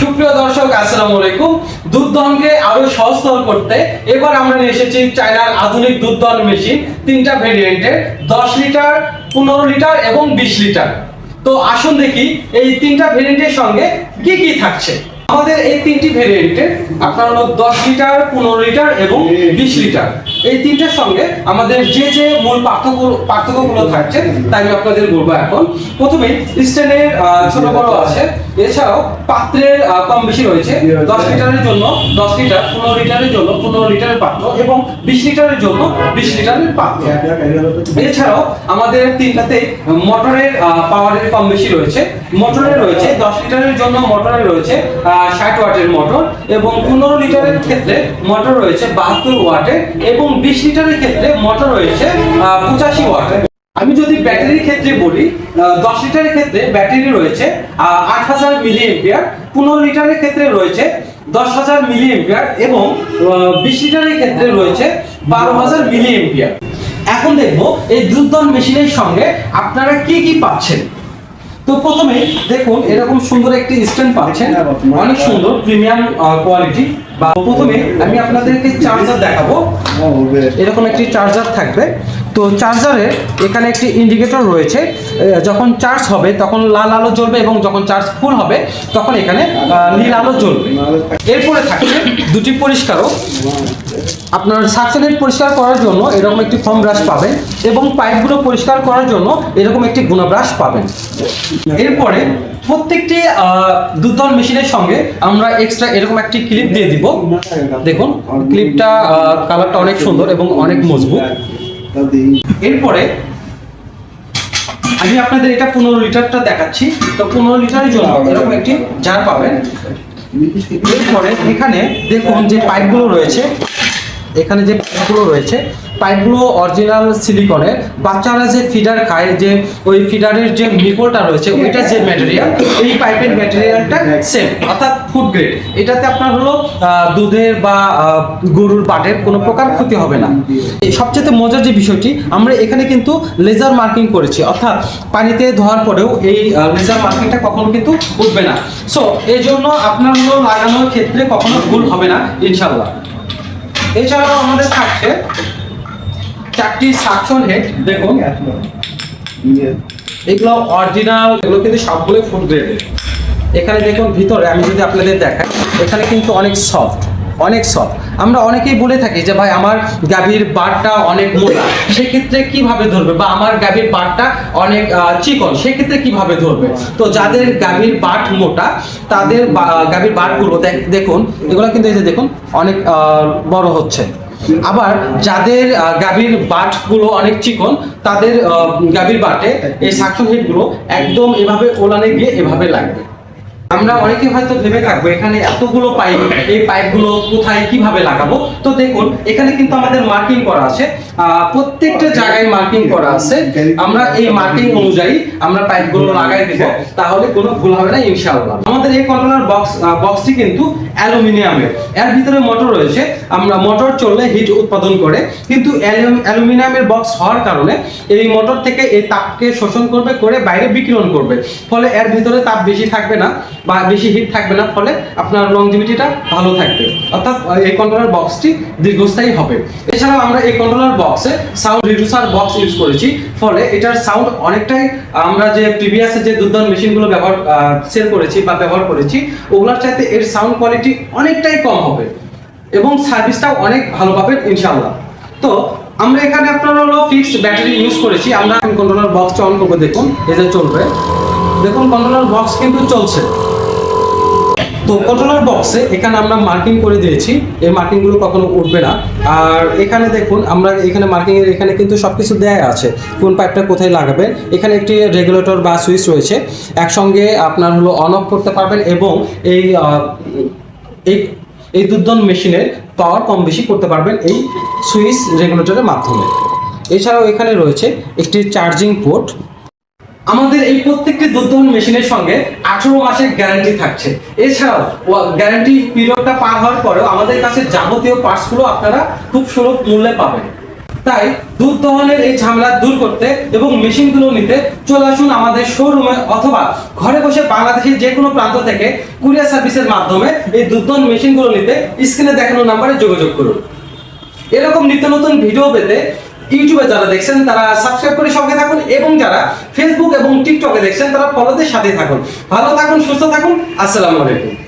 সুপ্রিয় দর্শক, আসসালামু আলাইকুম। দুধ দহনকে আরো সহজতর করতে এবার আমরা নিয়ে এসেছি চায়নার আধুনিক দুধ দহন মেশিন, তিনটা ভেরিয়েন্টের, 10 লিটার, 15 লিটার এবং 20 লিটার। তো আসুন দেখি এই তিনটা ভেরিয়েন্টের সঙ্গে কি কি থাকছে। আমাদের এই তিনটি ভেরিয়েন্টের আপনার হলো 10 লিটার, 15 লিটার এবং 20 লিটার, এই তিনটার সঙ্গে আমাদের যে যে মূল পার্থক্যগুলো থাকছে তাই আমি আপনাদের বলবো। এখন প্রথমেই স্ট্যান্ডের ছোট বড় আছে, এছাড়াও পাত্রের কম বেশি রয়েছে। 10 লিটারের জন্য 10 লিটার, 15 লিটারের জন্য 15 লিটারের পাত্র এবং 20 লিটারের জন্য 20 লিটারের পাত্র। এছাড়াও আমাদের তিনটাতে মোটরের পাওয়ারের কম বেশি রয়েছে। মোটরে রয়েছে 10 লিটারের জন্য মোটরে রয়েছে 60 ওয়াটের মোটর এবং 15 লিটারের ক্ষেত্রে মোটর রয়েছে 72 ওয়াটের এবং 20 লিটারের ক্ষেত্রে মোটর রয়েছে 85 ওয়াটের। আমি যদি ব্যাটারির ক্ষেত্রে বলি, 10 লিটারের ক্ষেত্রে ব্যাটারি রয়েছে 8000 মিলি এম্পিয়ার, 15 লিটারের ক্ষেত্রে রয়েছে 10000 মিলি এম্পিয়ার এবং 20 লিটারের ক্ষেত্রে রয়েছে 12000 মিলি এম্পিয়ার। এখন দেখবো এই দুধ দহন মেশিনের সঙ্গে আপনারা কি কি পাচ্ছেন। তো প্রথমে দেখুন এরকম সুন্দর একটি স্ট্যান্ড পাচ্ছেন, অনেক সুন্দর প্রিমিয়াম কোয়ালিটি। বা প্রথমে আমি আপনাদেরকে চার্জার দেখাবো। এরকম একটি চার্জার থাকবে। তো চার্জারের এখানে একটি ইন্ডিকেটর রয়েছে, যখন চার্জ হবে তখন লাল আলো জ্বলবে এবং যখন চার্জ ফুল হবে তখন এখানে নীল আলো জ্বলবে। এরপরে থাকছে দুটি পরিষ্কারক। আপনার সাকশন হেড পরিষ্কার করার জন্য এরকম একটি ফোম ব্রাশ পাবেন এবং পাইপগুলো পরিষ্কার করার জন্য এরকম একটি গুণা ব্রাশ পাবেন। এরপরে প্রত্যেকটি দুধ দহন মেশিনের সঙ্গে আমরা এক্সট্রা এরকম একটি ক্লিপ দিয়ে দিব। দেখুন ক্লিপটা কালারটা অনেক সুন্দর এবং অনেক মজবুত। এরপরে আমি আপনাদের এটা 15 লিটারটা দেখাচ্ছি। তো 15 লিটারের জন্য এরকম একটি জার পাবেন। এরপরে এখানে দেখুন যে পাইপগুলো রয়েছে, এখানে যে পাইপগুলো রয়েছে পাইপগুলো অরিজিনাল সিলিকনের। বাচ্চারা যে ফিডার খায়, যে ওই ফিডারের যে নিপলটা রয়েছে ওইটা যে ম্যাটেরিয়াল, এই পাইপের ম্যাটেরিয়ালটা সেম, অর্থাৎ ফুড গ্রেড। এটাতে আপনার হলো দুধের বা গরুর বাটের কোনো প্রকার ক্ষতি হবে না। সবচেয়ে মজার যে বিষয়টি, আমরা এখানে কিন্তু লেজার মার্কিং করেছি, অর্থাৎ পানিতে ধোয়ার পরেও এই লেজার মার্কিংটা কখনো কিন্তু উঠবে না। সো এই জন্য আপনার হলো লাগানোর ক্ষেত্রে কখনো ভুল হবে না ইনশাআল্লাহ। এছাড়াও আমাদের থাকছে 4টি সাকশন হেড। দেখুন এগুলো অরিজিনাল, এগুলো কিন্তু সবগুলো ফুড গ্রেডের। এখানে দেখুন ভিতরে আমি যদি আপনাদের দেখাই, এখানে কিন্তু অনেক সফট, অনেক সফট। আমরা অনেকেই বলে থাকি যে ভাই আমার গাভীর বাটটা অনেক মোটা, সেক্ষেত্রে কিভাবে ধরবে, বা আমার গাভীর বাটটা অনেক চিকন, সেক্ষেত্রে কিভাবে ধরবে। তো যাদের গাভীর বাট মোটা তাদের গাভীর বাটগুলো দেখুন, এগুলো কিন্তু এই যে দেখুন অনেক বড় হচ্ছে। আবার যাদের গাভীর বাটগুলো অনেক চিকন তাদের গাভীর বাটে এই সাকশন হেডগুলো একদম এভাবে ওলানে গিয়ে এভাবে লাগবে। আমরা অনেকে হয়তো ভেবে থাকবো এখানে এতগুলো পাইপ, এই পাইপগুলো কোথায় কিভাবে লাগাবো। তো দেখুন এখানে কিন্তু আমাদের মার্কিং করা আছে, প্রত্যেকটা জায়গায় মার্কিং করা আছে। আমরা এই মার্কিং অনুযায়ী আমরা পাইপগুলো লাগাই দিব, তাহলে কোনো ভুল হবে না ইনশাআল্লাহ। আমাদের এই কন্ট্রোলার বক্সটি কিন্তু অ্যালুমিনিয়ামের, এর ভিতরে মোটর রয়েছে। আমরা মোটর চললে হিট উৎপাদন করে, কিন্তু অ্যালুমিনিয়ামের বক্স হওয়ার কারণে এই মোটর থেকে এই তাপকে শোষণ করবে, করে বাইরে বিকিরণ করবে, ফলে এর ভিতরে তাপ বেশি থাকবে না বা বেশি হিট থাকবে না, ফলে আপনার লংজিভিটিটা ভালো থাকবে, অর্থাৎ এই কন্ট্রোলার বক্সটি দীর্ঘস্থায়ী হবে। এছাড়াও আমরা এই কন্ট্রোলার বক্সে সাউন্ড রিডিউসার বক্স ইউজ করেছি, ফলে এটার সাউন্ড অনেকটাই আমরা যে প্রিভিয়াসে যে দুধ দহন মেশিনগুলো সেল করেছি বা ব্যবহার করেছি ওগুলোর চাইতে এর সাউন্ড কোয়ালিটি অনেকটাই কম হবে এবং সার্ভিসটাও অনেক ভালো পাবেন ইনশাআল্লাহ। তো আমরা এখানে আপনার হলো ফিক্সড ব্যাটারি ইউজ করেছি। আমরা কন্ট্রোলার বক্সটা অন করবো, দেখুন এই যে চলবে, দেখুন কন্ট্রোলার বক্স কিন্তু চলছে। তো কন্ট্রোলার বক্সে এখানে আমরা মার্কিং করে দিয়েছি, এই মার্কিংগুলো কখনো উঠবে না। আর এখানে দেখুন আমরা এখানে মার্কিংয়ের এখানে কিন্তু সব কিছু দেয়া আছে, কোন পাইপটা কোথায় লাগাবেন। এখানে একটি রেগুলেটর বা সুইচ রয়েছে, একসঙ্গে আপনার হলো অন অফ করতে পারবেন এবং এই দুধ দহন মেশিনের পাওয়ার কম বেশি করতে পারবেন এই সুইচ রেগুলেটরের মাধ্যমে। এছাড়াও এখানে রয়েছে একটি চার্জিং পোর্ট। আমাদের এই প্রত্যেকটি দুধ দহন মেশিনের সঙ্গে 18 মাসের গ্যারান্টি থাকছে। এছাড়াও গ্যারান্টি পিরিয়ডটা পার হওয়ার পরেও আমাদের কাছে যাবতীয় পার্টসগুলো আপনারা খুব সুলভ মূল্যে পাবেন। তাই দুধ দহনের এই ঝামেলা দূর করতে এবং মেশিনগুলো নিতে চলে আসুন আমাদের শোরুমে, অথবা ঘরে বসে বাংলাদেশের যে কোনো প্রান্ত থেকে কুরিয়ার সার্ভিসের মাধ্যমে এই দুধ দহন মেশিনগুলো নিতে স্ক্রিনে দেখানো নাম্বারে যোগাযোগ করুন। এরকম নিত্য নতুন ভিডিও পেতে ইউটিউবে যারা দেখছেন তারা সাবস্ক্রাইব করে সঙ্গে থাকুন, এবং যারা ফেসবুক এবং টিকটকে দেখছেন তারা ফলোদের সাথে থাকুন। ভালো থাকুন, সুস্থ থাকুন। আসসালামু আলাইকুম।